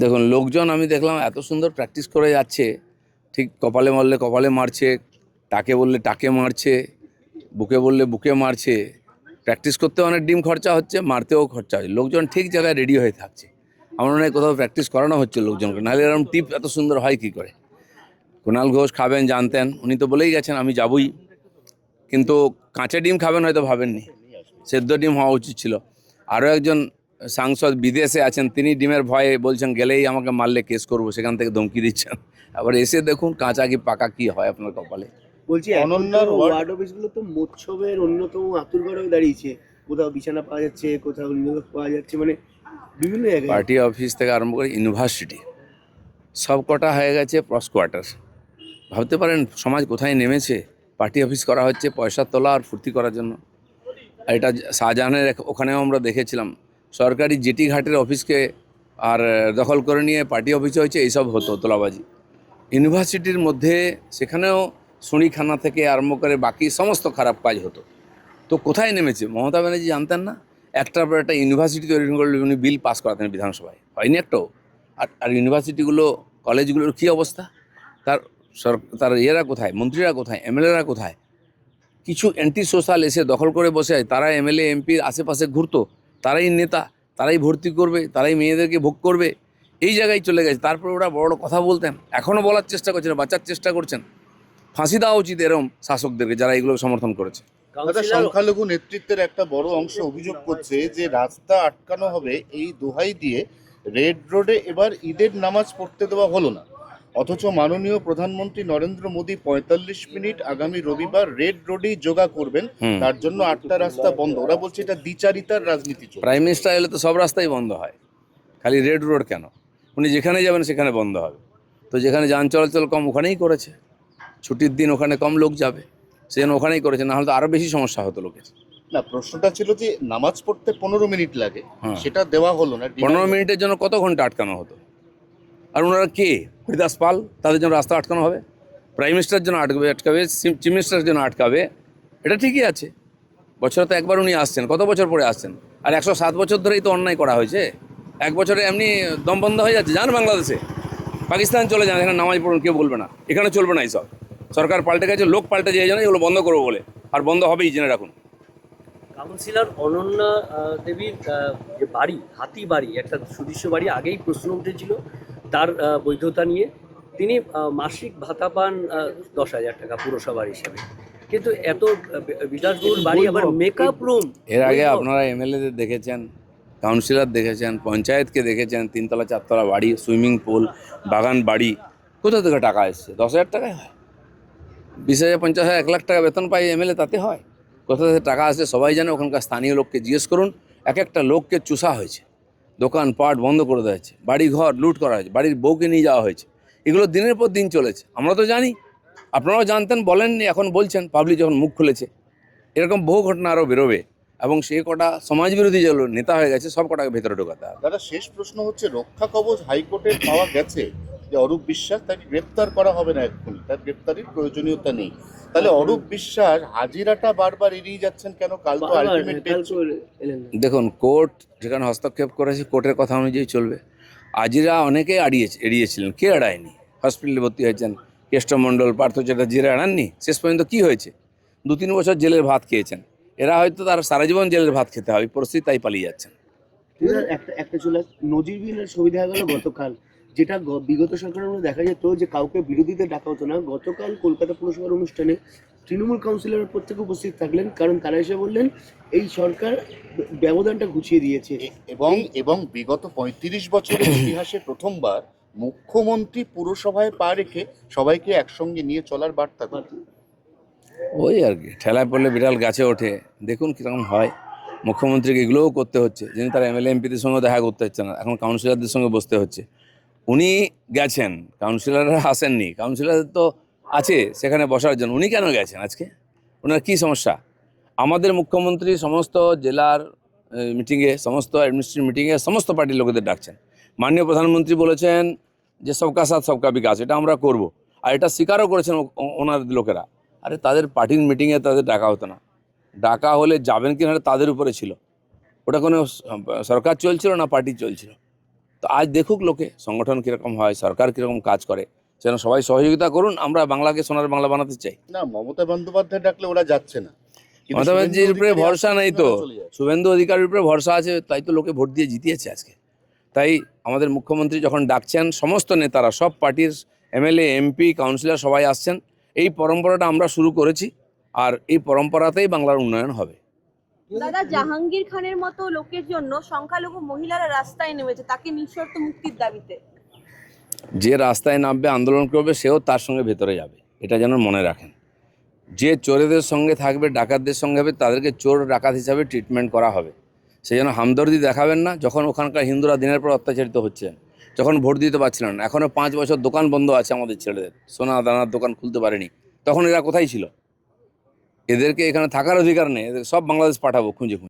দেখুন, লোকজন আমি দেখলাম এত সুন্দর প্র্যাকটিস করে যাচ্ছে, ঠিক কপালে মারলে কপালে মারছে, টাকে বললে টাকে মারছে, বুকে বললে বুকে মারছে। প্র্যাকটিস করতে অনেক ডিম খরচা হচ্ছে, মারতেও খরচা হচ্ছে। লোকজন ঠিক জায়গায় রেডি হয়ে থাকছে। আমার মনে হয় কোথাও প্র্যাকটিস করানো হচ্ছে লোকজনকে, নাহলে এরকম টিপ এত সুন্দর হয় কী করে। কুণাল ঘোষ খাবেন জানতেন, উনি তো বলেই গেছেন আমি যাবই, কিন্তু কাঁচা ডিম খাবেন হয়তো ভাবেননি, সেদ্ধ ডিম হওয়া উচিত ছিল। আরও একজন সাংসদ বিদেশে আছেন, তিনি ডিমের ভয়ে বলছেন গেলেই আমাকে মারলে কেস করবো, সেখান থেকে ধমকি দিচ্ছেন। আবার এসে দেখুন কাঁচা কি পাকা কি হয় আপনার কপালে। বলছি অনন্যার ওয়ার্ড অফিসগুলো তো মৎসবের অন্যতম আতুরঘর হয়ে দাঁড়িয়েছে। কোথাও বিছানা পাওয়া যাচ্ছে, কোথাও নিয়োগ পাওয়া যাচ্ছে, মানে বিভিন্ন জায়গায়। পার্টি অফিস থেকে আরম্ভ করে ইউনিভার্সিটি সব কটা হয়ে গেছে প্রস কোয়ার্টার। ভাবতে পারেন সমাজ কোথায় নেমেছে। পার্টি অফিস করা হচ্ছে পয়সা তোলা আর ফুর্তি করার জন্য। আর এটা শাহজাহানের ওখানেও আমরা দেখেছিলাম, সরকারি জেটি ঘাটের অফিসকে আর দখল করে নিয়ে পার্টি অফিসে হয়েছে, এইসব হতো তোলাবাজি। ইউনিভার্সিটির মধ্যে সেখানেও শুঁড়িখানা থেকে আরম্ভ করে বাকি সমস্ত খারাপ কাজ হতো। তো কোথায় নেমেছে মমতা ব্যানার্জি জানতেন না? একটার পর একটা ইউনিভার্সিটি তৈরি করলে উনি বিল পাস করাতেন বিধানসভায়, হয়নি একটাও। আর ইউনিভার্সিটিগুলো কলেজগুলোর কী অবস্থা, তার তার ইয়েরা কোথায়, মন্ত্রীরা কোথায়, এমএলএরা কোথায়? কিছু অ্যান্টি সোশ্যাল এসে দখল করে বসে আছে, তারা এমএলএ এমপির আশেপাশে ঘুরতো, তারাই নেতা, তারাই ভর্তি করবে, তারাই মেয়েদেরকে ভোগ করবে, এই জায়গায় চলে গেছে। তারপরে ওরা বড় কথা বলতেন, এখনও বলার চেষ্টা করছেন, বাঁচার চেষ্টা করছেন। ফাঁসি দেওয়া উচিত এরম শাসকদেরকে যারা এগুলো সমর্থন করেছে। দাদা, সংখ্যালঘু নেতৃত্বের একটা বড় অংশ অভিযোগ করছে যে রাস্তা আটকানো হবে এই দোহাই দিয়ে রেড রোডে এবার ঈদের নামাজ পড়তে দেওয়া হলো না, অথচ মাননীয় প্রধানমন্ত্রী নরেন্দ্র মোদী ৪৫ মিনিট আগামী রবিবার রেড রোডেই যোগা করবেন, তার জন্য ৮টা রাস্তা বন্ধ। ওরা বলছে এটা দ্বিচারিতার রাজনীতি চলছে। প্রাইম মিনিস্টার এলে তো সব রাস্তাই বন্ধ হয়, খালি রেড রোড কেন? উনি যেখানে যাবেন সেখানে বন্ধ হবে। তো যেখানে যান চলাচল কম ওখানেই করেছে, ছুটির দিন ওখানে কম লোক যাবে, সেজন্য ওখানেই করেছে, না হলে তো আরও বেশি সমস্যা হতো লোকের। না, প্রশ্নটা ছিল যে নামাজ পড়তে ১৫ মিনিট লাগে, সেটা দেওয়া হলো না। ১৫ মিনিটের জন্য কত ঘন্টা আটকানো হতো? আর ওনারা কে? হরিদাস পাল, তাদের জন্য রাস্তা আটকানো হবে? প্রাইম মিনিস্টারের জন্য আটকাবে, চিফ মিনিস্টারের জন্য আটকাবে, এটা ঠিকই আছে। বছরে তো একবার উনি আসছেন, কত বছর পরে আসছেন? আর ১০৭ বছর ধরেই তো অন্যায় করা হয়েছে। এক বছরে এমনি দম বন্ধ হয়ে যাচ্ছে। যান বাংলাদেশে, পাকিস্তান চলে যান, এখানে নামাজ পড়ুন, কেউ বলবে না। এখানে চলবে না এইসব। সরকার পাল্টে গেছে, লোক পাল্টে যায়, জানে এগুলো বন্ধ করবো বলে, আর বন্ধ হবেই, জেনে রাখুন। কাউন্সিলর অনন্যা দেবীর যে বাড়ি, হাতি বাড়ি, একটা সুদৃশ্য বাড়ি, আগেই প্রশ্ন উঠেছিল তার বৈধতা নিয়ে। তিনি মাসিক ভাতা পান ১০,০০০ টাকা পুরসভার হিসেবে, কিন্তু এত বিলাসবহুল বাড়ি, আবার মেকআপ রুম। এর আগে আপনারা এমএলএদের দেখেছেন, কাউন্সিলর দেখেছেন, পঞ্চায়েতকে দেখেছেন, 3তলা 4তলা বাড়ি, সুইমিং পুল, বাগান বাড়ি। কোথা থেকে টাকা এসছে? 10,000 টাকায় হয়? 20,000, 50,000, 1 লাখ টাকা বেতন পাই এমএলএ, তাতে হয়? কোথা থেকে টাকা আসে সবাই জানে। ওখানকার স্থানীয় লোককে জিজ্ঞেস করুন। এক একটা লোককে চুষা হয়েছে, দোকানপাট বন্ধ করে দেওয়া হয়েছে, বাড়ি ঘর লুট করা হয়েছে, বাড়ির বউকে নিয়ে যাওয়া হয়েছে। এগুলো দিনের পর দিন চলেছে, আমরা তো জানি, আপনারাও জানতেন, বলেননি, এখন বলছেন পাবলিক যখন মুখ খুলেছে। এরকম বহু ঘটনা আরও বেরোবে, এবং সে কটা সমাজবিরোধী যেগুলো নেতা হয়ে গেছে সব কটাকে ভেতরে ঢোকাতে হবে। দাদা, শেষ প্রশ্ন হচ্ছে, রক্ষা কবচ হাইকোর্টের পাওয়া গেছে যে অরূপ বিশ্বাস, তাকে গ্রেপ্তার করা হবে না এক্ষুনি, তার গ্রেপ্তারের প্রয়োজনীয়তা নেই। তাহলে অরূপ বিশ্বাস হাজিরাটা বারবার এড়িয়ে যাচ্ছেন কেন? কাল তো আলটিমেট ডেট। দেখুন, কোর্ট যেখানে হস্তক্ষেপ করেছে কোর্টের কথা অনুযায়ী চলবে। আজিরা অনেকে এড়িয়েছিলেন, কে এড়ায়নি? হসপিটালে ভর্তি হয়েছেন, কেষ্টমণ্ডল, পার্থ চ্যাটার্জিরা এড়াননি। শেষ পর্যন্ত কী হয়েছে? 2-3 বছর জেলের ভাত খেয়েছেন। এরা হয়তো তার সারা জীবন জেলের ভাত খেতে হবে, পরিস্থিতি তাই পালিয়ে যাচ্ছেন। একটা চলে নজিরবিহীন ছবি দেখা গেল গতকাল, যেটা বিগত সরকারের মধ্যে দেখা যেত যে কাউকে বিরোধীদের ডাকা হতো না। গতকাল কলকাতা পুরসভার অনুষ্ঠানে তৃণমূল কাউন্সিলর প্রত্যেকে উপস্থিত থাকলেন, কারণ তারা এসে বললেন এই সরকার ব্যবধানটা ঘুচিয়ে দিয়েছে। এবং বিগত ৩৫ বছরের ইতিহাসে প্রথমবার মুখ্যমন্ত্রী পুরসভায় পা রেখে সবাইকে একসঙ্গে নিয়ে চলার বার্তা দেন। ওই আর কি, ঠেলায় পড়লে বিড়াল গাছে ওঠে। দেখুন কীরকম হয়। মুখ্যমন্ত্রীকে এগুলোও করতে হচ্ছে, যিনি তার এমএলএ এমপিদের সঙ্গে দেখা করতে হচ্ছে না, এখন কাউন্সিলরদের সঙ্গে বসতে হচ্ছে। উনি গেছেন, কাউন্সিলররা আসেননি। কাউন্সিলরদের তো আছে সেখানে বসার জন্য, উনি কেন গেছেন আজকে? ওনার কী সমস্যা? আমাদের মুখ্যমন্ত্রী সমস্ত জেলার মিটিংয়ে, সমস্ত অ্যাডমিনিস্ট্রেটিভ মিটিংয়ে সমস্ত পার্টির লোকেদের ডাকছেন। মাননীয় প্রধানমন্ত্রী বলেছেন যে সবকা সাথ সবকা বিকাশ, এটা আমরা করব, আর এটা স্বীকারও করেছেন ওনার লোকেরা। আরে তাদের পার্টির মিটিংয়ে তাদের ডাকা হতো না? ডাকা হলে যাবেন কি না তাদের উপরে ছিল। ওটা কোনো সরকার চলছিল না পার্টি চলছিল? তো আজ দেখুক লোকে সংগঠন কীরকম হয়, সরকার কীরকম কাজ করে, যেন সবাই সহযোগিতা করুন। আমরা বাংলাকে সোনার বাংলা বানাতে চাই। না, মমতা বন্দ্যোপাধ্যায় ডাকলে ওরা যাচ্ছে না, কিন্তু মমতা ব্যানার্জির উপরে শুভেন্দু ভরসা অধিকারী নেই তো, আসছে, চলে যাচ্ছে। শুভেন্দু অধিকারীর উপরে ভরসা আছে, তাই তো লোকে ভোট দিয়ে জিতিয়েছে আজকে। তাই আমাদের মুখ্যমন্ত্রী যখন ডাকছেন, সমস্ত নেতারা, সব পার্টির এমএলএ, এমপি, কাউন্সিলর সবাই আসছেন। এই পরম্পরাটা আমরা শুরু করেছি, আর এই পরম্পরাতেই বাংলার উন্নয়ন হবে। দাদা, জাহাঙ্গীর খানের মতো লোকের জন্য সংখ্যালঘু মহিলারা রাস্তায় নেমেছে তাকে নিঃশর্ত মুক্তির দাবিতে। যে রাস্তায় নামবে, আন্দোলন করবে, সেও তার সঙ্গে ভেতরে যাবে, এটা যেন মনে রাখেন। যে চোরেদের সঙ্গে থাকবে, ডাকাতদের সঙ্গে হবে, তাদেরকে চোর ডাকাত হিসাবে ট্রিটমেন্ট করা হবে। সেই জন্য হামদর্দি দেখাবেন না। যখন ওখানকার হিন্দুরা দিনের পর অত্যাচারিত হচ্ছেন, যখন ভোট দিতে পারছিলেন না, এখনও 5 বছর দোকান বন্ধ আছে আমাদের ছেলেদের, সোনা দানার দোকান খুলতে পারেনি, তখন এরা কোথায় ছিল? এদেরকে এখানে থাকার অধিকার নেই, এদের সব বাংলাদেশ পাঠাবো খুঁজে খুঁজে।